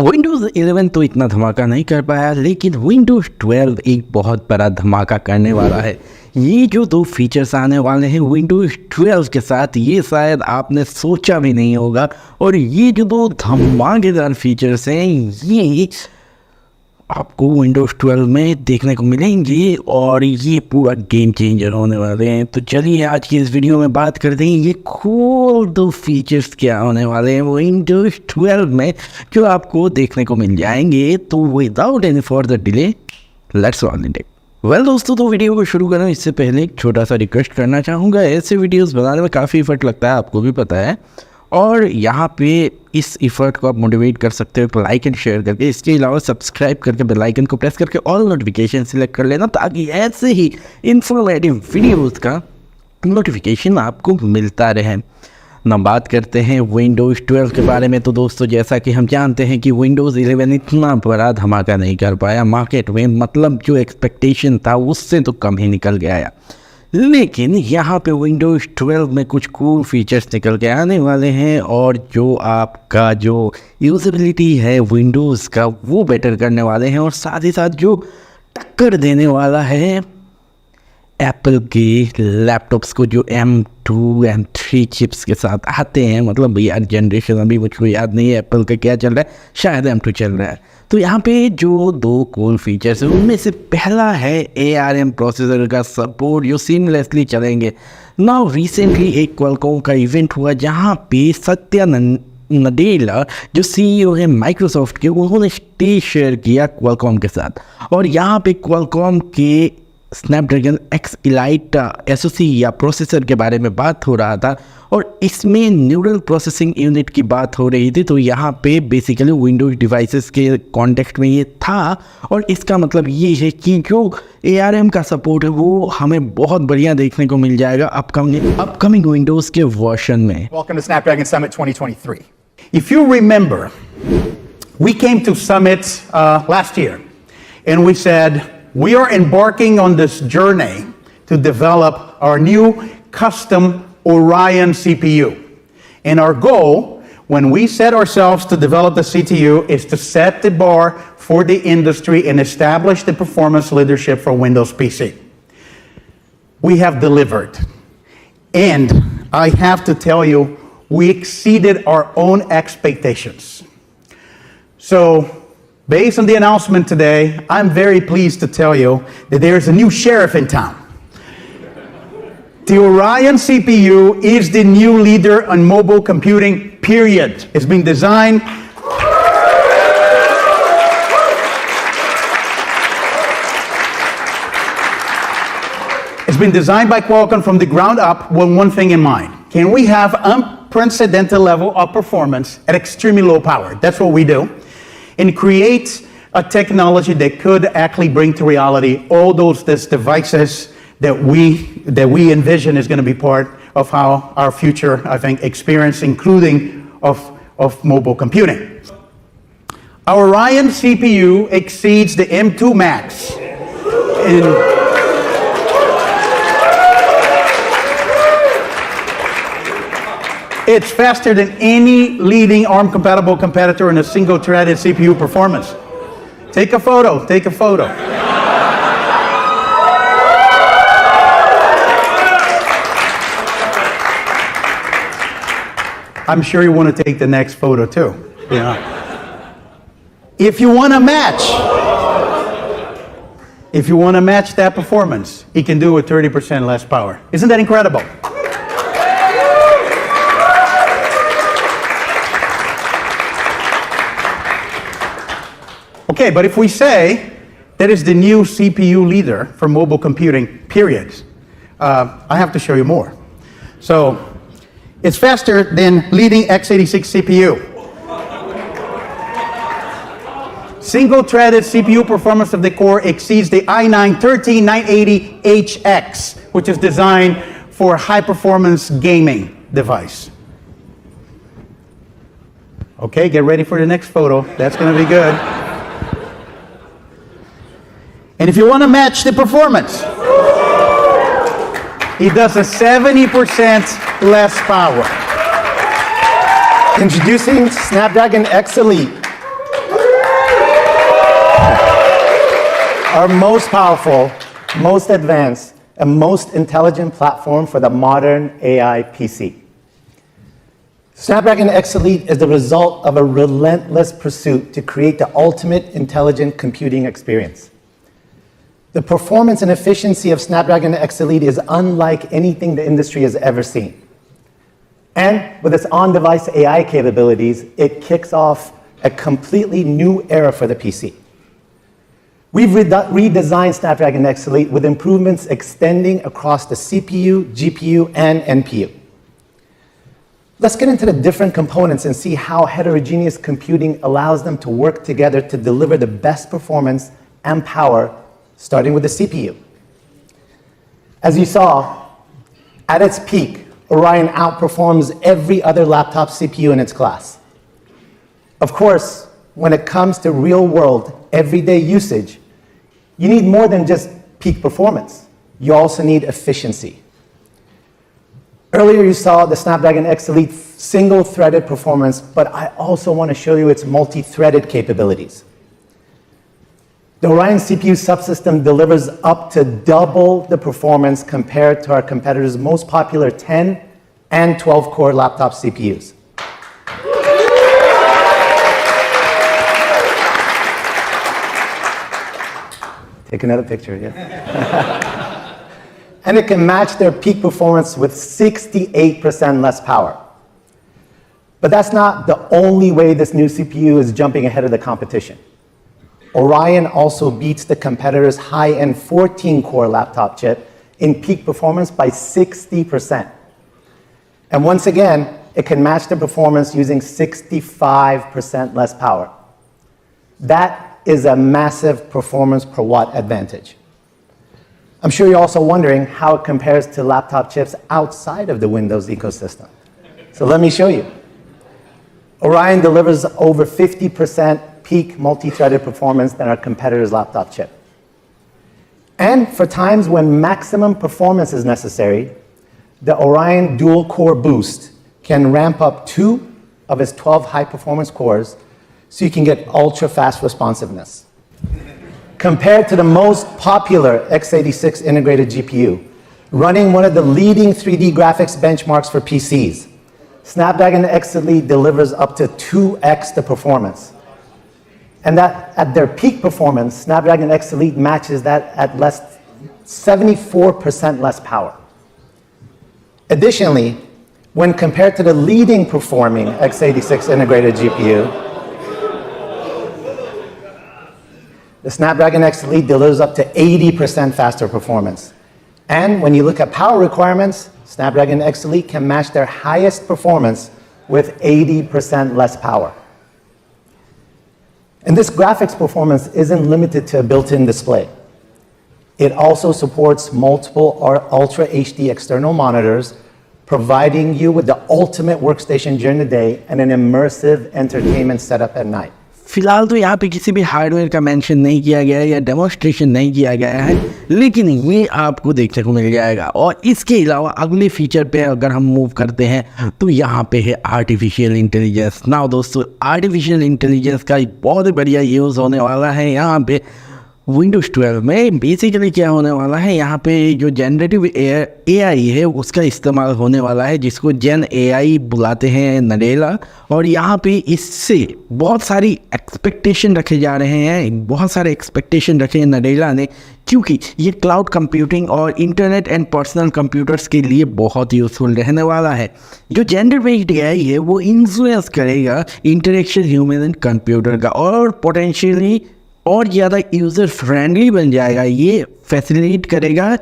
Windows 11 तो इतना धमाका नहीं कर पाया, लेकिन विंडोज़ 12 एक बहुत बड़ा धमाका करने वाला है। ये जो दो फीचर्स आने वाले हैं विंडोज़ 12 के साथ, ये शायद आपने सोचा भी नहीं होगा। और ये जो दो धमाकेदार फीचर्स हैं, ये आपको विंडोज़ 12 में देखने को मिलेंगे और ये पूरा गेम चेंजर होने वाले हैं। तो चलिए आज की इस वीडियो में बात करते हैं ये कूल दो फीचर्स क्या होने वाले हैं विंडोज़ 12 में, जो आपको देखने को मिल जाएंगे। तो without any further delay let's on it. Well दोस्तों, तो वीडियो को शुरू करें इससे पहले एक छोटा सा रिक्वेस्ट करना चाहूँगा। ऐसे वीडियोज़ बनाने में काफ़ी इफर्ट लगता है, आपको भी पता है, और यहाँ पे इस इफ़र्ट को आप मोटिवेट कर सकते हो लाइक एंड शेयर करके। इसके अलावा सब्सक्राइब करके बेल आइकन को प्रेस करके ऑल नोटिफिकेशन सिलेक्ट कर लेना, ताकि ऐसे ही इंफॉर्मेटिव वीडियोस का नोटिफिकेशन आपको मिलता रहे। ना बात करते हैं विंडोज़ 12 के बारे में। तो दोस्तों, जैसा कि हम जानते हैं कि विंडोज़ 11 इतना बड़ा धमाका नहीं कर पाया मार्केट में, मतलब जो एक्सपेक्टेशन था उससे तो कम ही निकल गया। लेकिन यहाँ पे विंडोज़ 12 में कुछ कूल फीचर्स निकल के आने वाले हैं, और जो आपका जो यूजेबिलिटी है विंडोज़ का वो बेटर करने वाले हैं। और साथ ही साथ जो टक्कर देने वाला है एप्पल के लैपटॉप्स को, जो M2 M3 चिप्स के साथ आते हैं। मतलब यार जनरेशन अभी मुझको याद नहीं है एप्पल का क्या चल रहा है, शायद M2 चल रहा है। तो यहाँ पे जो दो कूल फीचर्स हैं उनमें से पहला है ARM प्रोसेसर का सपोर्ट, जो सीमलेसली चलेंगे। नाउ रिसेंटली एक क्वालकॉम का इवेंट हुआ जहाँ पे सत्या नडेला, जो CEO है माइक्रोसॉफ्ट के, उन्होंने स्टेज शेयर किया क्वालकॉम के साथ। और यहाँ पे क्वालकॉम के स्नैपड्रैगन X Elite SoC या प्रोसेसर के बारे में बात हो रहा था, और इसमें न्यूरल प्रोसेसिंग यूनिट की बात हो रही थी। तो यहाँ पे बेसिकली विंडोज़ डिवाइसेस के कॉन्टेक्स्ट में ये था, और इसका मतलब ये है कि जो ARM का सपोर्ट है वो हमें बहुत बढ़िया देखने को मिल जाएगा अपकमिंग विंडोज़ के वर्जन में। Welcome to Snapdragon Summit 2023. If you remember, we came to Summit last year, and we said, we are embarking on this journey to develop our new custom Orion CPU. And our goal, when we set ourselves to develop the CPU, is to set the bar for the industry and establish the performance leadership for Windows PC. We have delivered. And I have to tell you, we exceeded our own expectations. So, based on the announcement today, I'm very pleased to tell you that there's a new sheriff in town. The Orion CPU is the new leader on mobile computing, period. It's been designed by Qualcomm from the ground up with one thing in mind. Can we have unprecedented level of performance at extremely low power? That's what we do. And create a technology that could actually bring to reality all those devices that we envision is going to be part of how our future, I think, experience, including of mobile computing. Our Orion CPU exceeds the M2 Max It's faster than any leading ARM-compatible competitor in a single-threaded CPU performance. Take a photo, take a photo. I'm sure you want to take the next photo too. Yeah. If you want to match that performance, it can do with 30% less power. Isn't that incredible? Okay, but if we say that is the new CPU leader for mobile computing, period, I have to show you more. So, it's faster than leading x86 CPU. Single-threaded CPU performance of the core exceeds the i9-13980HX, which is designed for high-performance gaming device. Okay, get ready for the next photo. That's going to be good. And if you want to match the performance, it does a 70% less power. Introducing Snapdragon X Elite. our most powerful, most advanced, and most intelligent platform for the modern AI PC. Snapdragon X Elite is the result of a relentless pursuit to create the ultimate intelligent computing experience. The performance and efficiency of Snapdragon X Elite is unlike anything the industry has ever seen. And with its on-device AI capabilities, it kicks off a completely new era for the PC. We've redesigned Snapdragon X Elite with improvements extending across the CPU, GPU, and NPU. Let's get into the different components and see how heterogeneous computing allows them to work together to deliver the best performance and power, starting with the CPU. As you saw, at its peak, Orion outperforms every other laptop CPU in its class. Of course, when it comes to real-world, everyday usage, you need more than just peak performance. You also need efficiency. Earlier you saw the Snapdragon X Elite single-threaded performance, but I also want to show you its multi-threaded capabilities. The Orion CPU subsystem delivers up to double the performance compared to our competitors' most popular 10 and 12-core laptop CPUs. Take another picture, yeah. And it can match their peak performance with 68% less power. But that's not the only way this new CPU is jumping ahead of the competition. Orion also beats the competitor's high-end 14-core laptop chip in peak performance by 60%. And once again, it can match the performance using 65% less power. That is a massive performance per watt advantage. I'm sure you're also wondering how it compares to laptop chips outside of the Windows ecosystem. So let me show you. Orion delivers over 50% peak multi-threaded performance than our competitor's laptop chip. And for times when maximum performance is necessary, the Orion dual-core boost can ramp up 2 of its 12 high-performance cores so you can get ultra-fast responsiveness. Compared to the most popular x86 integrated GPU, running one of the leading 3D graphics benchmarks for PCs, Snapdragon X Elite delivers up to 2x the performance. And that at their peak performance, Snapdragon X Elite matches that at 74% less power. Additionally, when compared to the leading performing x86 integrated GPU, the Snapdragon X Elite delivers up to 80% faster performance. And when you look at power requirements, Snapdragon X Elite can match their highest performance with 80% less power. And this graphics performance isn't limited to a built-in display. It also supports multiple Ultra HD external monitors, providing you with the ultimate workstation during the day and an immersive entertainment setup at night. फिलहाल तो यहाँ पे किसी भी hardware का mention नहीं किया गया है या डेमोन्स्ट्रेशन नहीं किया गया है, लेकिन ये आपको देखने को मिल जाएगा। और इसके अलावा अगले फीचर पे अगर हम मूव करते हैं तो यहाँ पे है आर्टिफिशियल इंटेलिजेंस। नाउ दोस्तों, आर्टिफिशियल इंटेलिजेंस का एक बहुत बढ़िया यूज़ होने वाला है यहाँ पे विंडोज़ 12 में। बेसिकली क्या होने वाला है, यहाँ पे जो जनरेटिव एआई है उसका इस्तेमाल होने वाला है, जिसको जेन एआई बुलाते हैं नडेला। और यहाँ पे इससे बहुत सारी एक्सपेक्टेशन रखे जा रहे हैं, बहुत सारे एक्सपेक्टेशन रखे हैं नडेला ने, क्योंकि ये क्लाउड कंप्यूटिंग और इंटरनेट एंड पर्सनल कंप्यूटर्स के लिए बहुत यूज़फुल रहने वाला है। जो जेंडर बेस्ड एआई है वो इन्फ्लुएंस करेगा इंटरेक्शन ह्यूमन एंड कंप्यूटर का, और पोटेंशियली और ज़्यादा यूज़र फ्रेंडली बन जाएगा। ये फैसिलिटेट करेगा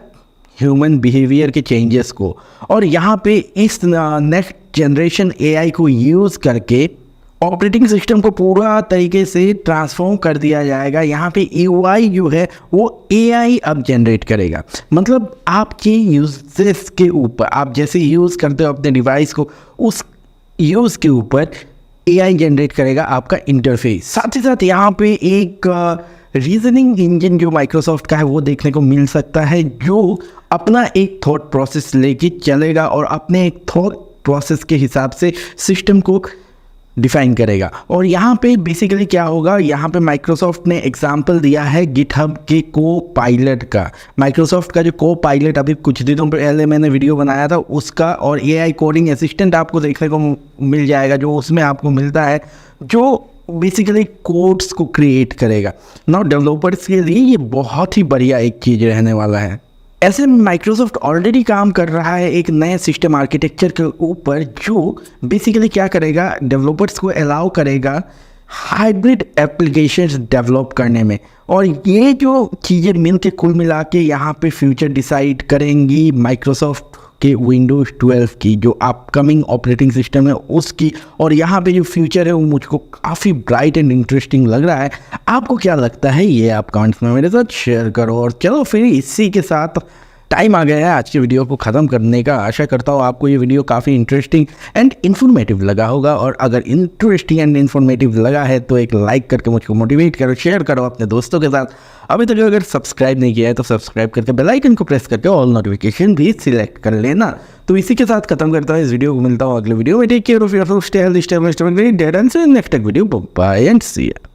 ह्यूमन बिहेवियर के चेंजेस को। और यहाँ पे इस नेक्स्ट जनरेशन एआई को यूज़ करके ऑपरेटिंग सिस्टम को पूरा तरीके से ट्रांसफॉर्म कर दिया जाएगा। यहाँ पे यूआई जो है वो एआई अब जनरेट करेगा। मतलब आपके यूजेस के ऊपर, आप जैसे यूज़ करते हो अपने डिवाइस को, उस यूज़ के ऊपर एआई जनरेट करेगा आपका इंटरफेस। साथ ही साथ यहाँ पे एक रीजनिंग इंजन जो माइक्रोसॉफ्ट का है वो देखने को मिल सकता है, जो अपना एक थॉट प्रोसेस लेके चलेगा और अपने एक थॉट प्रोसेस के हिसाब से सिस्टम को डिफाइन करेगा। और यहाँ पे बेसिकली क्या होगा, यहाँ पे माइक्रोसॉफ्ट ने एग्जांपल दिया है गिटहब के को पायलट का। माइक्रोसॉफ्ट का जो को पायलट अभी कुछ दिनों पहले मैंने वीडियो बनाया था उसका, और एआई कोडिंग असिस्टेंट आपको देखने को मिल जाएगा जो उसमें आपको मिलता है, जो बेसिकली कोड्स को क्रिएट करेगा। नाउ डेवलपर्स के लिए ये बहुत ही बढ़िया एक चीज़ रहने वाला है। ऐसे में माइक्रोसॉफ्ट ऑलरेडी काम कर रहा है एक नए सिस्टम आर्किटेक्चर के ऊपर, जो बेसिकली क्या करेगा, डेवलपर्स को अलाउ करेगा हाइब्रिड एप्लीकेशंस डेवलप करने में। और ये जो चीज़ें मिल के कुल मिला के यहाँ पे फ्यूचर डिसाइड करेंगी माइक्रोसॉफ्ट के विंडोज़ 12 की, जो अपकमिंग ऑपरेटिंग सिस्टम है उसकी। और यहाँ पे जो फ्यूचर है वो मुझको काफ़ी ब्राइट एंड इंटरेस्टिंग लग रहा है। आपको क्या लगता है ये आप कमेंट्स में मेरे साथ शेयर करो। और चलो फिर इसी के साथ टाइम आ गया है आज की वीडियो को ख़त्म करने का। आशा करता हूँ आपको ये वीडियो काफ़ी इंटरेस्टिंग एंड इन्फॉर्मेटिव लगा होगा। और अगर इंटरेस्टिंग एंड इन्फॉर्मेटिव लगा है तो एक लाइक करके मुझको मोटिवेट करो, शेयर करो अपने दोस्तों के साथ। अभी तक अगर सब्सक्राइब नहीं किया है तो सब्सक्राइब करके बेल आइकन को प्रेस करके ऑल नोटिफिकेशन भी सिलेक्ट कर लेना। तो इसी के साथ खत्म करता हूँ इस वीडियो को। मिलता हूँ अगले वीडियो में। Take care of yourself, stay healthy, stay next video, bye and see you.